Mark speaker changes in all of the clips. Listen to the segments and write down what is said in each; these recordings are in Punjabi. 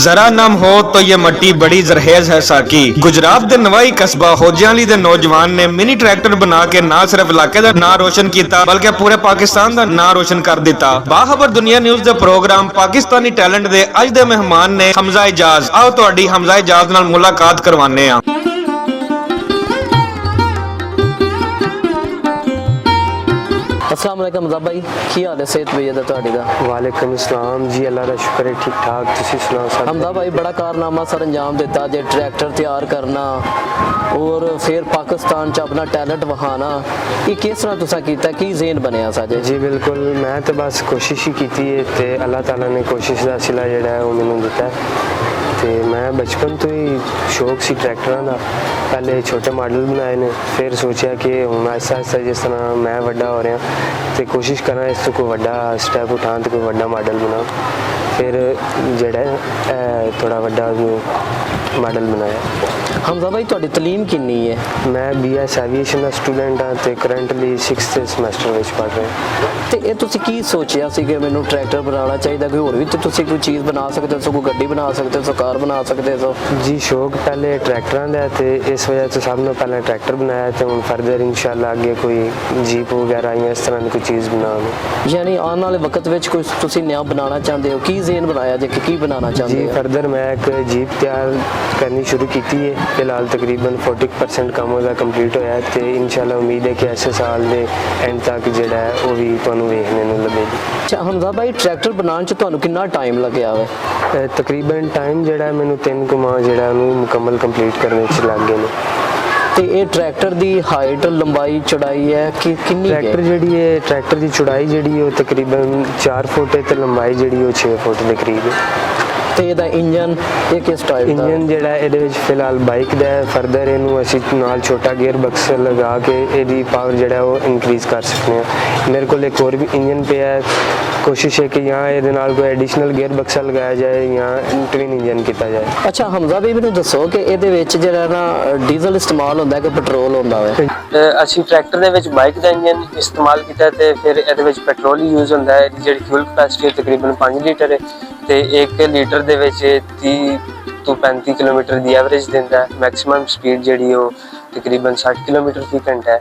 Speaker 1: जरा नम हो तो ये मट्टी बड़ी जरहेज है साकी। गुजरात के नवाई कस्बा होजियाली के नौजवान ने मिनी ट्रैक्टर बना के ना सिर्फ इलाके का ना रोशन किया बल्कि पूरे पाकिस्तान का ना रोशन कर दिता। बाखबर दुनिया न्यूज के प्रोग्राम पाकिस्तानी टैलेंट के अज के मेहमान ने हमजा इजाज। आओ तुहाडी हमजा इजाज नाल मुलाकात करवाने आ।
Speaker 2: अस्सलाम वालेकुम हमजा भाई, की हाल है? सेहत भैया दा?
Speaker 3: वालेकुम अस्सलाम जी, अल्लाह का शुक्र है, ठीक ठाक। तुसी सुनाओ सर?
Speaker 2: हमजा भाई बड़ा कारनामा सर अंजाम दिता जे ट्रैक्टर तैयार करना और फिर पाकिस्तान च अपना टैलेंट वहाना, ये किस तरह तुसा कीता, की ज़हन बनया साजे?
Speaker 3: जी बिल्कुल, मैं तो बस कोशिश ही की है ते अल्लाह ताला ने कोशिश का सिला जिहड़ा है वो मैनूं दिता है। तो मैं बचपन तो ही शौक सी ट्रैक्टरों का, पहले छोटे मॉडल बनाए ने, फिर सोचा कि हूँ आहिस्ता आहिस्ता जिस तरह मैं वड्डा हो रहा तो कोशिश करा इस तो कोई वड्डा स्टैप उठा तो कोई वड्डा मॉडल बना, फिर जड़ा थोड़ा वड्डा मॉडल बनाया।
Speaker 2: हमजा भाई तुहाडी तलीम किन्नी है?
Speaker 3: मैं BS एविएशन का स्टूडेंट हाँ तो करंटली 6th सेमेस्टर में पढ़ रहा हूँ।
Speaker 2: तो ये तुसी की सोचिया सी कि मैनू ट्रैक्टर बनाना चाहिए, कोई होर भी तो तुसी कोई चीज़ बना सकते हो, कोई गड्डी बना सकते हो, कार बना सकते हो?
Speaker 3: जी शौक पहले ट्रैक्टर का तो इस वजह से सब ने पहले ट्रैक्टर बनाया तो हम फर्दर इंशाल्लाह आगे कोई जीप वगैरह या इस तरह की कोई चीज़ बना।
Speaker 2: यानी आने वाले वक्त में कोई तुसी नया बनाना चाहते हो, की ज़हन बनाया जे की बनाना चाहते
Speaker 3: जी
Speaker 2: हो?
Speaker 3: फर्दर मैं एक जीप तैयार करनी शुरू की है, फिलहाल तकरीबन 40% काम उसका कंप्लीट होया तो इंशाल्लाह उम्मीद है कि ऐसे साल के एंड तक जिहड़ा है वो भी तुहानूं वेखने नूं लभेगी।
Speaker 2: अच्छा हमजा भाई ट्रैक्टर बनाने च तुहानूं कितना टाइम लग्या है?
Speaker 3: तकरीबन टाइम जिहड़ा है मैनूं 3 कुछ माह जिहड़ा उहनूं मुकम्मल कंप्लीट करने च लग गए ने।
Speaker 2: तो ये ट्रैक्टर की हाइट लंबाई चौड़ाई है कि कितनी है?
Speaker 3: ट्रैक्टर जिहड़ी है ट्रैक्टर की चौड़ाई जिहड़ी है तकरीबन 4 फुट है तो लंबाई जिहड़ी है 6 फुट के करीब है।
Speaker 2: तो ਇਹਦਾ ਇੰਜਨ ਇਹ ਕਿਸ ਟਾਈਪ ਦਾ?
Speaker 3: इंजन जिहड़ा ਇਹਦੇ ਵਿੱਚ ਫਿਲਹਾਲ ਬਾਈਕ ਦਾ ਹੈ, ਫਰਦਰ ਇਹਨੂੰ ਅਸੀਂ ਨਾਲ ਛੋਟਾ ਗੇਅਰ ਬਕਸ ਲਗਾ ਕੇ ਇਹਦੀ ਪਾਵਰ ਜਿਹੜਾ ਉਹ ਇਨਕਰੀਜ਼ ਕਰ ਸਕਦੇ ਹਾਂ। ਮੇਰੇ ਕੋਲ ਇੱਕ ਹੋਰ ਵੀ ਇੰਜਨ ਪਿਆ ਹੈ, ਕੋਸ਼ਿਸ਼ ਹੈ ਕਿ यहाँ ਇਹਦੇ ਨਾਲ ਕੋਈ ਐਡੀਸ਼ਨਲ ਗੇਅਰ ਬਕਸਾ ਲਗਾਇਆ ਜਾਏ ਜਾਂ ਟਵਿਨ ਇੰਜਨ ਕੀਤਾ ਜਾਏ।
Speaker 2: ਅੱਛਾ ਹਮਜ਼ਾ ਵੀ ਮੈਨੂੰ ਦੱਸੋ ਕਿ ਇਹਦੇ ਵਿੱਚ ਜਿਹੜਾ ਨਾ ਡੀਜ਼ਲ ਇਸਤੇਮਾਲ ਹੁੰਦਾ ਕਿ ਪੈਟਰੋਲ ਹੁੰਦਾ ਵੇ?
Speaker 3: ਅਸੀਂ ਟਰੈਕਟਰ ਦੇ ਵਿੱਚ ਬਾਈਕ ਦਾ ਇੰਜਨ ਇਸਤੇਮਾਲ ਕੀਤਾ ਤੇ ਫਿਰ ਇਹਦੇ ਵਿੱਚ ਪੈਟਰੋਲ ਹੀ ਯੂਜ਼ ਹੁੰਦਾ ਹੈ। ਇਹਦੀ ਜਿਹੜੀ ਫਿਊਲ ਕਪੈਸਿਟੀ ਤਕਰੀਬਨ 5 ਲੀਟਰ ਹੈ ਤੇ 1 ਲੀਟਰ ਦੇ ਵਿੱਚ 30 ਤੋਂ 35 ਕਿਲੋਮੀਟਰ ਦੀ ਐਵਰੇਜ ਦਿੰਦਾ ਹੈ। ਮੈਕਸਿਮਮ ਸਪੀਡ ਜਿਹੜੀ ਉਹ ਤਕਰੀਬਨ 60 ਕਿਲੋਮੀਟਰ ਫੀ ਘੰਟਾ ਹੈ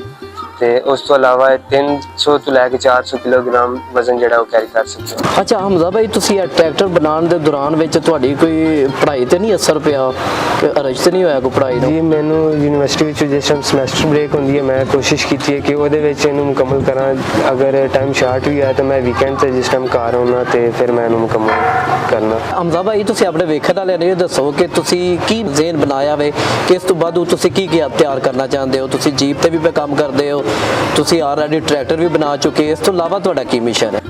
Speaker 3: ਤੇ ਉਸ ਤੋਂ ਇਲਾਵਾ 300 ਤੋਂ ਲੈ ਕੇ 400 ਕਿਲੋਗ੍ਰਾਮ ਵਜ਼ਨ ਜਿਹੜਾ ਉਹ ਕੈਰੀ ਕਰ ਸਕਦੇ ਹੋ।
Speaker 2: ਅੱਛਾ ਹਮਜ਼ਾ ਭਾਈ ਤੁਸੀਂ ਇਹ ਟਰੈਕਟਰ ਬਣਾਉਣ ਦੇ ਦੌਰਾਨ ਵਿੱਚ ਤੁਹਾਡੀ ਕੋਈ ਪੜ੍ਹਾਈ ਤੇ ਨਹੀਂ ਅਸਰ ਪਿਆ ਕਿ ਅਰਜ ਤੇ ਨਹੀਂ ਹੋਇਆ ਕੋਈ ਪੜ੍ਹਾਈ ਦਾ?
Speaker 3: ਜੀ ਮੈਨੂੰ ਯੂਨੀਵਰਸਿਟੀ ਵਿੱਚ ਜਿਸ ਟਾਈਮ ਸਮੈਸਟਰ ਬ੍ਰੇਕ ਹੁੰਦੀ ਹੈ ਮੈਂ ਕੋਸ਼ਿਸ਼ ਕੀਤੀ ਹੈ ਕਿ ਉਹਦੇ ਵਿੱਚ ਇਹਨੂੰ ਮੁਕੰਮਲ ਕਰਾਂ। ਅਗਰ ਟਾਈਮ ਸ਼ਾਰਟ ਵੀ ਆਇਆ ਤਾਂ ਮੈਂ ਵੀਕਐਂਡ ਤੇ ਜਿਸ ਟਾਈਮ ਘਰ ਆਉਣਾ ਤੇ ਫਿਰ ਮੈਂ ਇਹਨੂੰ ਮੁਕੰਮਲ ਕਰਨਾ।
Speaker 2: ਹਮਜ਼ਾ ਭਾਈ ਤੁਸੀਂ ਆਪਣੇ ਵੇਖਣ ਵਾਲਿਆਂ ਨੂੰ ਇਹ ਦੱਸੋ ਕਿ ਤੁਸੀਂ ਕੀ ਜ਼ੇਨ ਬਣਾਇਆ ਵੇ ਕਿ ਇਸ ਤੋਂ ਬਾਅਦ ਤੁਸੀਂ ਕੀ ਤਿਆਰ ਕਰਨਾ ਚਾਹੁੰਦੇ ਹੋ? ਤੁਸੀਂ ਜੀਪ ਤੇ ਵੀ ਕੰਮ ਕਰਦੇ ਹੋ, ਤੁਸੀਂ ਆਲਰੇਡੀ ਟਰੈਕਟਰ ਵੀ ਬਣਾ ਚੁੱਕੇ, ਇਸ ਤੋਂ ਇਲਾਵਾ ਤੁਹਾਡਾ ਕੀ ਮਿਸ਼ਨ ਹੈ?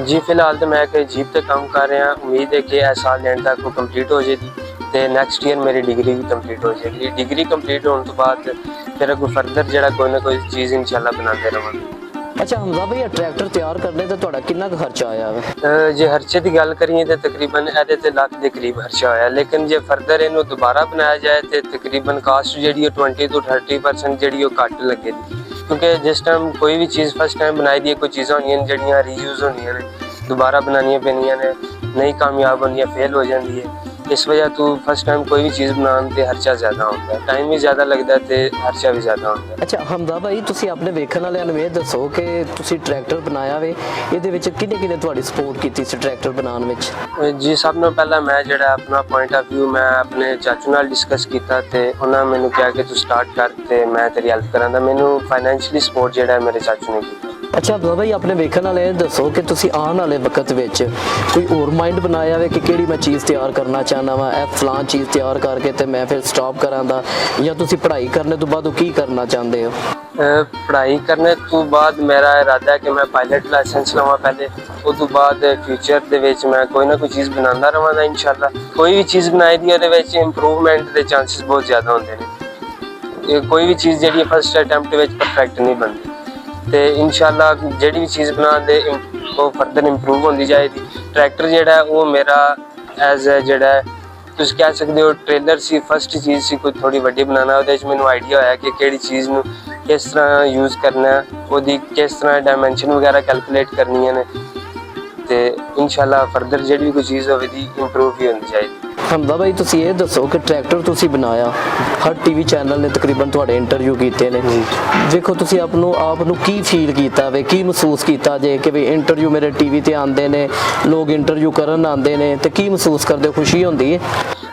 Speaker 3: ਜੀ ਫਿਲਹਾਲ ਤਾਂ ਮੈਂ ਕਿ ਜੀਪ ਤੇ ਕੰਮ ਕਰ ਰਿਹਾ। ਉਮੀਦ ਹੈ ਕਿ ਇਹ ਸਾਲ ਐਂਡ ਤੱਕ ਉਹ ਕੰਪਲੀਟ ਹੋ ਜਾਏਗੀ ਤੇ ਨੈਕਸਟ ਈਅਰ ਮੇਰੀ ਡਿਗਰੀ ਵੀ ਕੰਪਲੀਟ ਹੋ ਜਾਏਗੀ। ਡਿਗਰੀ ਕੰਪਲੀਟ ਹੋਣ ਤੋਂ ਬਾਅਦ ਫਿਰ ਅੱਗੇ ਫਰਦਰ ਜਿਹੜਾ ਕੋਈ ਨਾ ਕੋਈ ਚੀਜ਼ ਇਨਸ਼ਾਅੱਲਾ ਬਣਾਉਂਦੇ ਰਹਾਂਗੇ।
Speaker 2: ਅੱਛਾ ਹਮਜ਼ਾ ਭਾਈ ਇਹ ਟਰੈਕਟਰ ਤਿਆਰ ਕਰਨੇ ਤੇ ਤੁਹਾਡਾ ਕਿੰਨਾ ਕੁ ਖਰਚਾ ਆਇਆ ਵੇ?
Speaker 3: ਜੇ ਖਰਚੇ ਦੀ ਗੱਲ ਕਰੀਏ ਤਾਂ ਤਕਰੀਬਨ ਇਹਦੇ ਤੇ ਲੱਖ ਦੇ ਕਰੀਬ ਖਰਚਾ ਹੋਇਆ, ਲੇਕਿਨ ਜੇ ਫਰਦਰ ਇਹਨੂੰ ਦੁਬਾਰਾ ਬਣਾਇਆ ਜਾਏ ਤੇ ਤਕਰੀਬਨ ਕਾਸਟ ਜਿਹੜੀ ਉਹ 20 ਤੋਂ 30% ਜਿਹੜੀ ਉਹ ਘੱਟ ਲੱਗੇਗੀ। क्योंकि जिस टाइम कोई भी चीज़ फर्स्ट टाइम बनाई दी है, कोई चीज़ां होंदियां जड़ियां रीयूज़ होंदियां ने, दोबारा बनानियां पैंदियां ने, नहीं कामयाब होंदियां, फेल हो जाती है। इस वजह तो फर्स्ट टाइम कोई भी चीज़ बनाने ते खर्चा ज़्यादा होता है, टाइम भी ज़्यादा लगता है ते खर्चा भी ज़्यादा होता है।
Speaker 2: अच्छा हमजा भाई ਤੁਸੀਂ ਆਪਣੇ ਵੇਖਣ ਵਾਲਿਆਂ ਨੂੰ ਇਹ ਦੱਸੋ ਕਿ ਤੁਸੀਂ ਟਰੈਕਟਰ ਬਣਾਇਆ ਵੇ, ਇਹਦੇ ਵਿੱਚ ਕਿਹਨੇ ਤੁਹਾਡੀ ਸਪੋਰਟ ਕੀਤੀ ਸੀ ਟਰੈਕਟਰ ਬਣਾਉਣ ਵਿੱਚ?
Speaker 3: ਜੀ ਸਭ ਤੋਂ ਪਹਿਲਾਂ ਮੈਂ ਜਿਹੜਾ ਆਪਣਾ ਪੁਆਇੰਟ ਆਫ ਵਿਊ ਮੈਂ ਆਪਣੇ ਚਾਚੂ ਨਾਲ ਡਿਸਕਸ ਕੀਤਾ ਤੇ ਉਹਨਾਂ ਮੈਨੂੰ ਕਿਹਾ ਕਿ ਤੂੰ ਸਟਾਰਟ ਕਰ ਤੇ ਮੈਂ ਤੇਰੀ ਹੈਲਪ ਕਰਾਂਗਾ। ਮੈਨੂੰ ਫਾਈਨੈਂਸ਼ੀਅਲੀ ਸਪੋਰਟ ਜਿਹੜਾ ਮੇਰੇ ਚਾਚੂ ਨੇ ਕੀਤਾ।
Speaker 2: ਅੱਛਾ ਭਾਈ ਆਪਣੇ ਵੇਖਣ ਵਾਲੇ ਇਹ ਦੱਸੋ ਕਿ ਤੁਸੀਂ ਆਉਣ ਵਾਲੇ ਵਕਤ ਵਿੱਚ ਕੋਈ ਹੋਰ ਮਾਈਂਡ ਬਣਾਇਆ ਵੇ ਕਿ ਕਿਹੜੀ ਮੈਂ ਚੀਜ਼ ਤਿਆਰ ਕਰਨਾ ਚਾਹੁੰਦਾ ਵਾਂ, ਇਹ ਫਲਾਂ ਚੀਜ਼ ਤਿਆਰ ਕਰਕੇ ਤੇ ਮੈਂ ਫਿਰ ਸਟਾਪ ਕਰਾਂਦਾ, ਜਾਂ ਤੁਸੀਂ ਪੜ੍ਹਾਈ ਕਰਨੇ ਤੋਂ ਬਾਅਦ ਕੀ ਕਰਨਾ ਚਾਹੁੰਦੇ ਹੋ?
Speaker 3: ਪੜ੍ਹਾਈ ਕਰਨੇ ਤੋਂ ਬਾਅਦ ਮੇਰਾ ਇਰਾਦਾ ਹੈ ਕਿ ਮੈਂ ਪਾਇਲਟ ਲਾਇਸੈਂਸ ਲਵਾਂ ਪਹਿਲੇ, ਉਸ ਤੋਂ ਬਾਅਦ ਫਿਊਚਰ ਦੇ ਵਿੱਚ ਮੈਂ ਕੋਈ ਨਾ ਕੋਈ ਚੀਜ਼ ਬਣਾਉਂਦਾ ਰਹਾਂਗਾ ਇੰਸ਼ਾਅੱਲਾ। ਕੋਈ ਵੀ ਚੀਜ਼ ਬਣਾਈ ਦੀ ਉਹਦੇ ਵਿੱਚ ਇੰਪਰੂਵਮੈਂਟ ਦੇ ਚਾਂਸਿਸ ਬਹੁਤ ਜ਼ਿਆਦਾ ਹੁੰਦੇ ਨੇ। ਕੋਈ ਵੀ ਚੀਜ਼ ਜਿਹੜੀ ਫਸਟ ਅਟੈਂਪਟ ਵਿੱਚ ਪਰਫੈਕਟ ਨਹੀਂ ਬਣਦੀ ਤੇ ਇੰਸ਼ਾਅੱਲਾ ਜਿਹੜੀ ਵੀ ਚੀਜ਼ ਬਣਾਉਂਦੇ ਉਹ ਫਰਦਰ ਇੰਪਰੂਵ ਹੁੰਦੀ ਜਾਏਗੀ। ਟਰੈਕਟਰ ਜਿਹੜਾ ਉਹ ਮੇਰਾ ਐਜ਼ ਜਿਹੜਾ ਤੁਸੀਂ ਕਹਿ ਸਕਦੇ ਹੋ ਟ੍ਰੇਲਰ ਸੀ, ਫਸਟ ਚੀਜ਼ ਸੀ ਕੋਈ ਥੋੜੀ ਵੱਡੀ ਬਣਾਉਣਾ। ਉਹਦੇ ਵਿੱਚ ਮੈਨੂੰ ਆਈਡੀਆ ਹੋਇਆ ਕਿ ਕਿਹੜੀ ਚੀਜ਼ ਨੂੰ ਕਿਸ ਤਰ੍ਹਾਂ ਯੂਜ਼ ਕਰਨਾ, ਉਹਦੀ ਕਿਸ ਤਰ੍ਹਾਂ ਡਾਇਮੈਂਸ਼ਨ ਵਗੈਰਾ ਕੈਲਕੂਲੇਟ ਕਰਨੀਆਂ ਨੇ ਤੇ ਇੰਸ਼ਾਅੱਲਾ ਫਰਦਰ ਜਿਹੜੀ ਵੀ ਕੋਈ ਚੀਜ਼ ਹੋਵੇਗੀ ਇੰਪਰੂਵ ਹੀ ਹੁੰਦੀ ਜਾਏਗੀ।
Speaker 2: ਹਮਜ਼ਾ ਭਾਈ ਤੁਸੀਂ ਇਹ ਦੱਸੋ ਕਿ ਟਰੈਕਟਰ ਤੁਸੀਂ ਬਣਾਇਆ, ਹਰ ਟੀਵੀ ਚੈਨਲ ਨੇ ਤਕਰੀਬਨ ਤੁਹਾਡੇ ਇੰਟਰਵਿਊ ਕੀਤੇ ਨੇ, ਵੇਖੋ ਤੁਸੀਂ ਆਪ ਨੂੰ ਕੀ ਫੀਲ ਕੀਤਾ ਵੇ, ਕੀ ਮਹਿਸੂਸ ਕੀਤਾ ਜੇ ਕਿ ਵੀ ਇੰਟਰਵਿਊ ਮੇਰੇ ਟੀਵੀ ਤੇ ਆਉਂਦੇ ਨੇ, ਲੋਕ ਇੰਟਰਵਿਊ ਕਰਨ ਆਉਂਦੇ ਨੇ, ਤੇ ਕੀ ਮਹਿਸੂਸ ਕਰਦੇ ਹੋ? ਖੁਸ਼ੀ ਹੁੰਦੀ ਹੈ?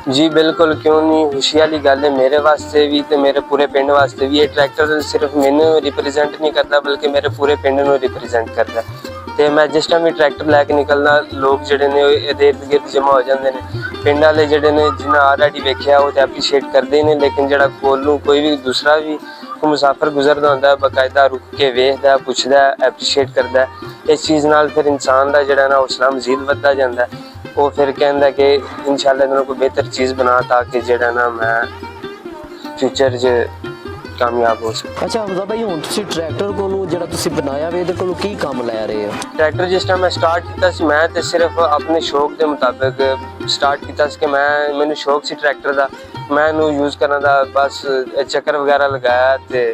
Speaker 3: ਜੀ ਬਿਲਕੁਲ, ਕਿਉਂ ਨਹੀਂ, ਖੁਸ਼ੀ ਵਾਲੀ ਗੱਲ ਹੈ ਮੇਰੇ ਵਾਸਤੇ ਵੀ ਤੇ ਮੇਰੇ ਪੂਰੇ ਪਿੰਡ ਵਾਸਤੇ ਵੀ। ਇਹ ਟਰੈਕਟਰ ਸਿਰਫ ਮੈਨੂੰ ਰਿਪਰੈਜ਼ੈਂਟ ਨਹੀਂ ਕਰਦਾ ਬਲਕਿ ਮੇਰੇ ਪੂਰੇ ਪਿੰਡ ਨੂੰ ਰਿਪਰੈਜ਼ੈਂਟ ਕਰਦਾ। ਤੇ ਮੈਂ ਜਿਸ ਟਾਈਮ ਵੀ ਟਰੈਕਟਰ ਲੈ ਕੇ ਨਿਕਲਦਾ, ਲੋਕ ਜਿਹੜੇ ਨੇ ਇਹਦੇ ਇਰਦ ਗਿਰਦ ਜਮ੍ਹਾਂ ਹੋ ਜਾਂਦੇ ਨੇ। ਪਿੰਡ ਵਾਲੇ ਜਿਹੜੇ ਨੇ ਜਿਨ੍ਹਾਂ ਆਲਰੇਡੀ ਵੇਖਿਆ ਉਹ ਤੇ ਐਪਰੀਸ਼ੀਏਟ ਕਰਦੇ ਨੇ, ਲੇਕਿਨ ਜਿਹੜਾ ਕੋਲ ਨੂੰ ਕੋਈ ਵੀ ਦੂਸਰਾ ਵੀ ਕੋਈ ਮੁਸਾਫਰ ਗੁਜ਼ਰਦਾ ਹੁੰਦਾ ਬਕਾਇਦਾ ਰੁਕ ਕੇ ਵੇਖਦਾ, ਪੁੱਛਦਾ, ਐਪਰੀਸ਼ੀਏਟ ਕਰਦਾ। ਇਸ ਚੀਜ਼ ਨਾਲ ਫਿਰ ਇਨਸਾਨ ਦਾ ਜਿਹੜਾ ਨਾ ਹੌਸਲਾ ਮਜ਼ੀਦ ਵੱਧਦਾ ਜਾਂਦਾ। ਉਹ ਫਿਰ ਕਹਿੰਦਾ ਕਿ ਇਨਸ਼ਾਅੱਲਾ ਇਹਨਾਂ ਨੂੰ ਕੋਈ ਬਿਹਤਰ ਚੀਜ਼ ਬਣਾ ਤਾਂ ਕਿ ਜਿਹੜਾ ਨਾ ਮੈਂ ਫਿਊਚਰ 'ਚ ਕਾਮਯਾਬ ਹੋ ਸਕਾਂ।
Speaker 2: ਅੱਛਾ ਹਮਜ਼ਾ ਭਾਈ, ਹੁਣ ਤੁਸੀਂ ਟਰੈਕਟਰ ਕੋਲੋਂ ਜਿਹੜਾ ਤੁਸੀਂ ਬਣਾਇਆ ਵੇ ਇਹਦੇ ਕੋਲੋਂ ਕੀ ਕੰਮ ਲੈ ਰਹੇ ਹੋ?
Speaker 3: ਟਰੈਕਟਰ ਜਿਸ ਟਾਈਮ ਮੈਂ ਸਟਾਰਟ ਕੀਤਾ ਸੀ, ਮੈਂ ਤੇ ਸਿਰਫ ਆਪਣੇ ਸ਼ੌਕ ਦੇ ਮੁਤਾਬਿਕ ਸਟਾਰਟ ਕੀਤਾ ਸੀ ਕਿ ਮੈਨੂੰ ਸ਼ੌਕ ਸੀ ਟਰੈਕਟਰ ਦਾ, ਮੈਂ ਇਹਨੂੰ ਯੂਜ਼ ਕਰਨ ਦਾ, ਬਸ ਚੱਕਰ ਵਗੈਰਾ ਲਗਾਇਆ ਤੇ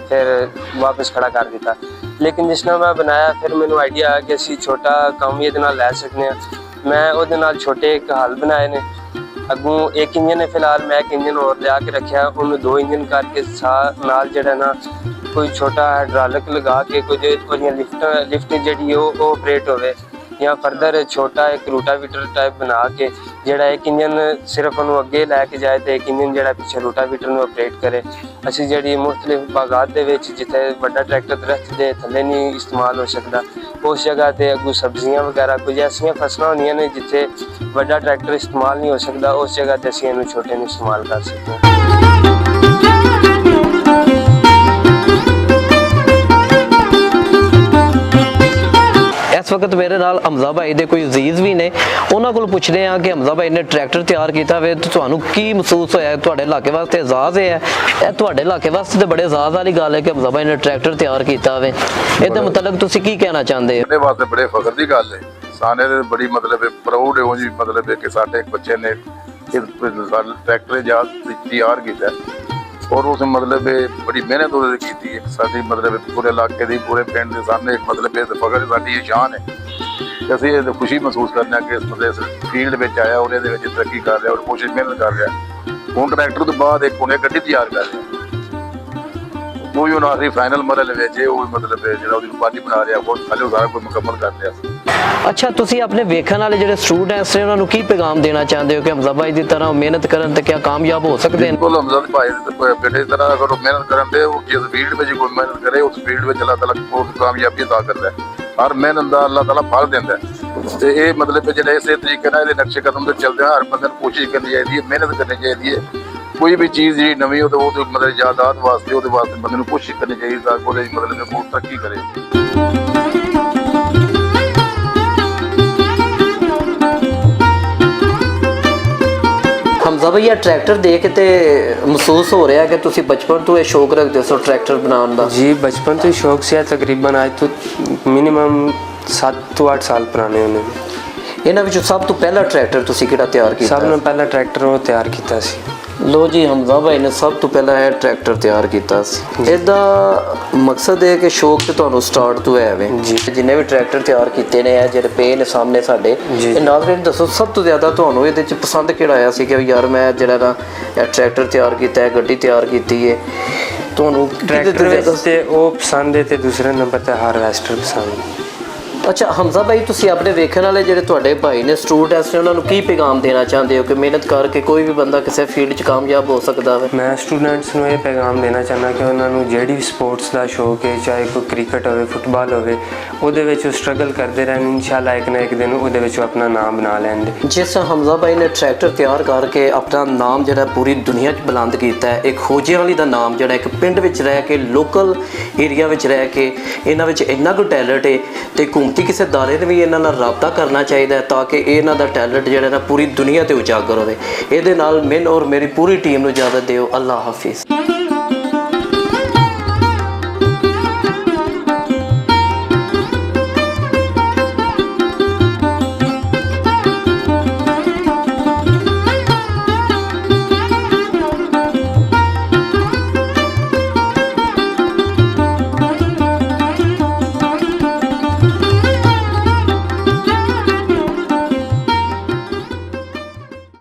Speaker 3: ਫਿਰ ਵਾਪਸ ਖੜਾ ਕਰ ਦਿੱਤਾ। ਲੇਕਿਨ ਜਿਸ ਨਾਲ ਮੈਂ ਬਣਾਇਆ ਫਿਰ ਮੈਨੂੰ ਆਈਡੀਆ ਆਇਆ ਕਿ ਅਸੀਂ ਛੋਟਾ ਕੰਮ ਇਹਦੇ ਨਾਲ ਲੈ ਸਕਦੇ ਹਾਂ। ਮੈਂ ਉਹਦੇ ਨਾਲ ਛੋਟੇ ਇੱਕ ਹਲ ਬਣਾਏ ਨੇ। ਅੱਗੋਂ ਇੱਕ ਇੰਜਨ ਹੈ, ਫਿਲਹਾਲ ਮੈਂ ਇੱਕ ਇੰਜਨ ਹੋਰ ਲਿਆ ਕੇ ਰੱਖਿਆ, ਉਹਨੂੰ 2 ਇੰਜਨ ਕਰਕੇ ਨਾਲ ਜਿਹੜਾ ਨਾ ਕੋਈ ਛੋਟਾ ਹਾਈਡ੍ਰੋਲਿਕ ਲਗਾ ਕੇ ਕੁਝ ਉਹਦੀਆਂ ਲਿਫਟ ਜਿਹੜੀ ਉਹ ਆਪਰੇਟ ਹੋਵੇ, ਜਾਂ ਫਰਦਰ ਛੋਟਾ ਇੱਕ ਰੂਟਾਵੀਟਰ ਟਾਈਪ ਬਣਾ ਕੇ ਜਿਹੜਾ ਇੱਕ ਇੰਜਨ ਸਿਰਫ ਉਹਨੂੰ ਅੱਗੇ ਲੈ ਕੇ ਜਾਏ ਤੇ ਇੱਕ ਇੰਜਨ ਜਿਹੜਾ ਪਿੱਛੇ ਰੂਟਾਵੀਟਰ ਨੂੰ ਆਪਰੇਟ ਕਰੇ। ਅਸੀਂ ਜਿਹੜੀ ਮੁਖਤਲਿਫ ਬਾਗਾਤ ਦੇ ਵਿੱਚ ਜਿੱਥੇ ਵੱਡਾ ਟਰੈਕਟਰ ਦਰਖਤ ਦੇ ਥੱਲੇ ਨਹੀਂ ਇਸਤੇਮਾਲ ਹੋ ਸਕਦਾ, ਉਸ ਜਗ੍ਹਾ ਤੇ ਅੱਗੋਂ ਸਬਜ਼ੀਆਂ ਵਗੈਰਾ ਕੁਝ ਐਸੀਆਂ ਫਸਲਾਂ ਹੁੰਦੀਆਂ ਨੇ ਜਿੱਥੇ ਵੱਡਾ ਟਰੈਕਟਰ ਇਸਤੇਮਾਲ ਨਹੀਂ ਹੋ ਸਕਦਾ, ਉਸ ਜਗ੍ਹਾ ਤੇ ਅਸੀਂ ਇਹਨੂੰ ਛੋਟੇ ਨੂੰ ਇਸਤੇਮਾਲ ਕਰ ਸਕਦੇ ਹਾਂ।
Speaker 2: ਇਸ ਵਕਤ ਮੇਰੇ ਨਾਲ ਹਮਜ਼ਾ ਭਾਈ ਦੇ ਕੋਈ ਅਜ਼ੀਜ਼ ਵੀ ਨੇ, ਉਹਨਾਂ ਕੋਲ ਪੁੱਛਦੇ ਆ ਕਿ ਹਮਜ਼ਾ ਭਾਈ ਨੇ ਟਰੈਕਟਰ ਤਿਆਰ ਕੀਤਾ ਵੇ ਤੇ ਤੁਹਾਨੂੰ ਕੀ ਮਹਿਸੂਸ ਹੋਇਆ? ਤੁਹਾਡੇ ਇਲਾਕੇ ਵਾਸਤੇ ਇਜਾਜ਼ ਹੈ ਇਹ ਤੁਹਾਡੇ ਇਲਾਕੇ ਵਾਸਤੇ ਤਾਂ ਬੜੇ ਇਜਾਜ਼ ਵਾਲੀ ਗੱਲ ਹੈ ਕਿ ਹਮਜ਼ਾ ਭਾਈ ਨੇ ਟਰੈਕਟਰ ਤਿਆਰ ਕੀਤਾ ਵੇ। ਇਹਦੇ ਮੁਤਲਕ ਤੁਸੀਂ ਕੀ ਕਹਿਣਾ ਚਾਹੁੰਦੇ ਹੋ?
Speaker 4: ਇਹਦੇ ਵਾਸਤੇ ਬੜੇ ਫਖਰ ਦੀ ਗੱਲ ਹੈ, ਸਾਨੇ ਦੇ ਬੜੀ ਮਤਲਬ ਪ੍ਰਾਊਡ ਹੋ ਜੀ, ਮਤਲਬ ਕਿ ਸਾਡੇ ਇੱਕ ਬੱਚੇ ਨੇ ਇਹ ਟਰੈਕਟਰ ਤਿਆਰ ਕੀਤਾ ਔਰ ਉਸ ਮਤਲਬ ਬੜੀ ਮਿਹਨਤ ਉਹਦੇ ਕੀਤੀ ਹੈ। ਸਾਡੀ ਮਤਲਬ ਪੂਰੇ ਇਲਾਕੇ ਦੀ, ਪੂਰੇ ਪਿੰਡ ਦੇ ਸਾਹਮਣੇ ਇੱਕ ਮਤਲਬ ਇਹ ਫਖਰ ਸਾਡੀ ਇਹ ਸ਼ਾਨ ਹੈ ਕਿ ਅਸੀਂ ਇਹ ਖੁਸ਼ੀ ਮਹਿਸੂਸ ਕਰਦੇ ਹਾਂ ਕਿ ਇਸ ਮਤਲਬ ਇਸ ਫੀਲਡ ਵਿੱਚ ਆਇਆ ਔਰ ਇਹਦੇ ਵਿੱਚ ਤਰੱਕੀ ਕਰ ਰਿਹਾ ਔਰ ਕੋਸ਼ਿਸ਼ ਮਿਹਨਤ ਕਰ ਰਿਹਾ। ਹੁਣ ਟਰੈਕਟਰ ਤੋਂ ਬਾਅਦ ਇੱਕ ਉਹਨੇ ਗੱਡੀ ਤਿਆਰ ਕਰ ਰਿਹਾ, ਕੋਈ ਉਹਨਾਂ ਅਸੀਂ ਫਾਈਨਲ ਮਰਲ ਵਿੱਚ ਉਹ ਮਤਲਬ ਜਿਹੜਾ ਉਹਦੀ ਪਾਰਟੀ ਬਣਾ ਰਿਹਾ, ਉਹ ਹਾਲੇ ਸਾਰਾ ਕੁਝ ਮੁਕੰਮਲ ਕਰ ਰਿਹਾ।
Speaker 2: ਅੱਛਾ, ਤੁਸੀਂ ਆਪਣੇ ਵੇਖਣ ਵਾਲੇ ਜਿਹੜੇ ਸਟੂਡੈਂਟਸ ਨੇ ਉਹਨਾਂ ਨੂੰ ਕੀ ਪੈਗਾਮ ਦੇਣਾ ਚਾਹੁੰਦੇ ਹੋ ਕਿ ਹਮਜ਼ਾ ਭਾਈ ਦੀ ਤਰ੍ਹਾਂ ਮਿਹਨਤ ਕਰਨ ਤੇ ਕਿਆ ਕਾਮਯਾਬ ਹੋ ਸਕਦੇ ਨੇ?
Speaker 4: ਬਿਲਕੁਲ, ਹਮਜ਼ਾ ਭਾਈ ਦੇ ਬੇਟੇ ਦੀ ਤਰ੍ਹਾਂ ਅਗਰ ਉਹ ਮਿਹਨਤ ਕਰਨ ਤੇ ਉਹ ਜਿਸ ਫੀਲਡ ਵਿੱਚ ਕੋਈ ਮਿਹਨਤ ਕਰੇ ਉਸ ਫੀਲਡ ਵਿੱਚ ਅੱਲਾਹ ਤਾਲਾ ਉਹ ਕਾਮਯਾਬੀ ਅਤਾ ਕਰਦਾ ਹੈ। ਹਰ ਮਿਹਨਤ ਦਾ ਅੱਲਾਹ ਤਾਲਾ ਫਲ ਦਿੰਦਾ ਹੈ। ਤੇ ਇਹ ਮਤਲਬ ਜਿਹੜੇ ਇਸੇ ਤਰੀਕੇ ਨਾਲ ਇਹਦੇ ਨਕਸ਼ੇ ਕਦਮ ਤੇ ਚੱਲਦੇ ਹਰ ਬੰਦੇ ਨੂੰ ਕੋਸ਼ਿਸ਼ ਕਰਨੀ ਚਾਹੀਦੀ ਹੈ, ਮਿਹਨਤ ਕਰਨੀ ਚਾਹੀਦੀ ਹੈ। ਕੋਈ ਵੀ ਚੀਜ਼ ਜਿਹੜੀ ਨਵੀਂ ਉਹ ਮਤਲਬ ਯਾਦਾਤ ਵਾਸਤੇ ਉਹਦੇ ਵਾਸਤੇ ਬੰਦੇ ਨੂੰ ਕੋਸ਼ਿਸ਼ ਕਰਨੀ ਚਾਹੀਦੀ ਤਾਂ ਉਹਦੇ ਮਤਲਬ ਬਹੁਤ ਤਰੱਕੀ ਕਰੇ।
Speaker 2: ਹਮਜ਼ਾ ਭਾਈ, ਇਹ ਟਰੈਕਟਰ ਦੇਖ ਕੇ ਤੇ ਮਹਿਸੂਸ ਹੋ ਰਿਹਾ ਕਿ ਤੁਸੀਂ ਬਚਪਨ ਤੋਂ ਇਹ ਸ਼ੌਕ ਰੱਖਦੇ ਹੋ ਟਰੈਕਟਰ ਬਣਾਉਣ ਦਾ?
Speaker 5: जी बचपन तो शौक से है, तकरीबन आज तो मिनिमम 7 ਤੋਂ 8 ਸਾਲ ਪੁਰਾਣੇ ਹੋਣੇ।
Speaker 2: ਇਹਨਾਂ ਵਿੱਚੋਂ ਸਭ ਤੋਂ ਪਹਿਲਾ ਟਰੈਕਟਰ ਤੁਸੀਂ ਕਿਹੜਾ ਤਿਆਰ ਕੀਤਾ?
Speaker 5: ਸਭ ਨੂੰ ਪਹਿਲਾ ਟਰੈਕਟਰ ਉਹ ਤਿਆਰ ਕੀਤਾ ਸੀ।
Speaker 2: ਲੋ ਜੀ, ਹਮਜ਼ਾ ਭਾਈ ਨੇ ਸਭ ਤੋਂ ਪਹਿਲਾਂ ਇਹ ਟਰੈਕਟਰ ਤਿਆਰ ਕੀਤਾ ਸੀ। ਇਹਦਾ ਮਕਸਦ ਹੈ ਕਿ ਸ਼ੌਕ ਤੇ ਤੁਹਾਨੂੰ ਸਟਾਰਟ ਤੋਂ ਹੈ ਵੇ
Speaker 5: ਜੀ।
Speaker 2: ਜਿੰਨੇ ਵੀ ਟਰੈਕਟਰ ਤਿਆਰ ਕੀਤੇ ਨੇ ਇਹ ਜਿਹੜੇ ਪਏ ਨੇ ਸਾਹਮਣੇ ਸਾਡੇ,
Speaker 5: ਜੀ।
Speaker 2: ਇਹ ਨਾਜ਼ਰੀਨ ਦੱਸੋ ਸਭ ਤੋਂ ਜ਼ਿਆਦਾ ਤੁਹਾਨੂੰ ਇਹਦੇ ਚ ਪਸੰਦ ਕਿਹੜਾ ਆਇਆ ਸੀ ਕਿ ਯਾਰ ਮੈਂ ਜਿਹੜਾ ਨਾ ਇਹ ਟਰੈਕਟਰ ਤਿਆਰ ਕੀਤਾ ਹੈ, ਗੱਡੀ ਤਿਆਰ ਕੀਤੀ ਹੈ? ਤੁਹਾਨੂੰ
Speaker 5: ਟਰੈਕਟਰ ਵਿੱਚ ਤੇ ਉਹ ਪਸੰਦ ਹੈ ਤੇ ਦੂਸਰੇ ਨੰਬਰ ਤੇ ਹਾਰਵੈਸਟਰ ਪਸੰਦ ਹੈ।
Speaker 2: ਅੱਛਾ ਹਮਜ਼ਾ ਭਾਈ, ਤੁਸੀਂ ਆਪਣੇ ਵੇਖਣ ਵਾਲੇ ਜਿਹੜੇ ਤੁਹਾਡੇ ਭਾਈ ਨੇ ਸਟੂਡੈਂਟਸ ਨੇ ਉਹਨਾਂ ਨੂੰ ਕੀ ਪੈਗਾਮ ਦੇਣਾ ਚਾਹੁੰਦੇ ਹੋ ਕਿ ਮਿਹਨਤ ਕਰਕੇ ਕੋਈ ਵੀ ਬੰਦਾ ਕਿਸੇ ਫੀਲਡ 'ਚ ਕਾਮਯਾਬ ਹੋ ਸਕਦਾ ਹੈ?
Speaker 5: ਮੈਂ ਸਟੂਡੈਂਟਸ ਨੂੰ ਇਹ ਪੈਗਾਮ ਦੇਣਾ ਚਾਹੁੰਦਾ ਕਿ ਉਹਨਾਂ ਨੂੰ ਜਿਹੜੀ ਵੀ ਸਪੋਰਟਸ ਦਾ ਸ਼ੌਕ ਹੈ, ਚਾਹੇ ਕੋਈ ਕ੍ਰਿਕਟ ਹੋਵੇ, ਫੁੱਟਬਾਲ ਹੋਵੇ, ਉਹਦੇ ਵਿੱਚ ਉਹ ਸਟਰਗਲ ਕਰਦੇ ਰਹਿਣ। ਇਨਸ਼ਾਅੱਲਾ ਇੱਕ ਨਾ ਇੱਕ ਦਿਨ ਉਹਦੇ ਵਿੱਚ ਉਹ ਆਪਣਾ ਨਾਮ ਬਣਾ ਲੈਣਗੇ।
Speaker 2: ਜਿਸ ਹਮਜ਼ਾ ਭਾਈ ਨੇ ਟਰੈਕਟਰ ਤਿਆਰ ਕਰਕੇ ਆਪਣਾ ਨਾਮ ਜਿਹੜਾ ਪੂਰੀ ਦੁਨੀਆ 'ਚ ਬੁਲੰਦ ਕੀਤਾ ਹੈ, ਇੱਕ ਖੋਜਿਆਂ ਵਾਲੀ ਦਾ ਨਾਮ ਜਿਹੜਾ ਇੱਕ ਪਿੰਡ ਵਿੱਚ ਰਹਿ ਕੇ, ਲੋਕਲ ਏਰੀਆ ਵਿੱਚ ਰਹਿ ਕੇ ਇਹਨਾਂ ਵਿੱਚ ਇੰਨਾ ਕੁ ਟੈਲੈਂਟ ਹੈ ਤੇ ਹਕੂਮਤੀ ਕਿਸੇ ਦਾਇਰੇ ਨੇ ਵੀ ਇਹਨਾਂ ਨਾਲ ਰਾਬਤਾ ਕਰਨਾ ਚਾਹੀਦਾ ਤਾਂ ਕਿ ਇਹਨਾਂ ਦਾ ਟੈਲੈਂਟ ਜਿਹੜਾ ਨਾ ਪੂਰੀ ਦੁਨੀਆ ਤੇ ਉਜਾਗਰ ਹੋਵੇ। ਇਹਦੇ ਨਾਲ ਮੈਨੂੰ ਔਰ ਮੇਰੀ ਪੂਰੀ ਟੀਮ ਨੂੰ ਇਜਾਜ਼ਤ ਦਿਓ। ਅੱਲਾ ਹਾਫਿਜ਼।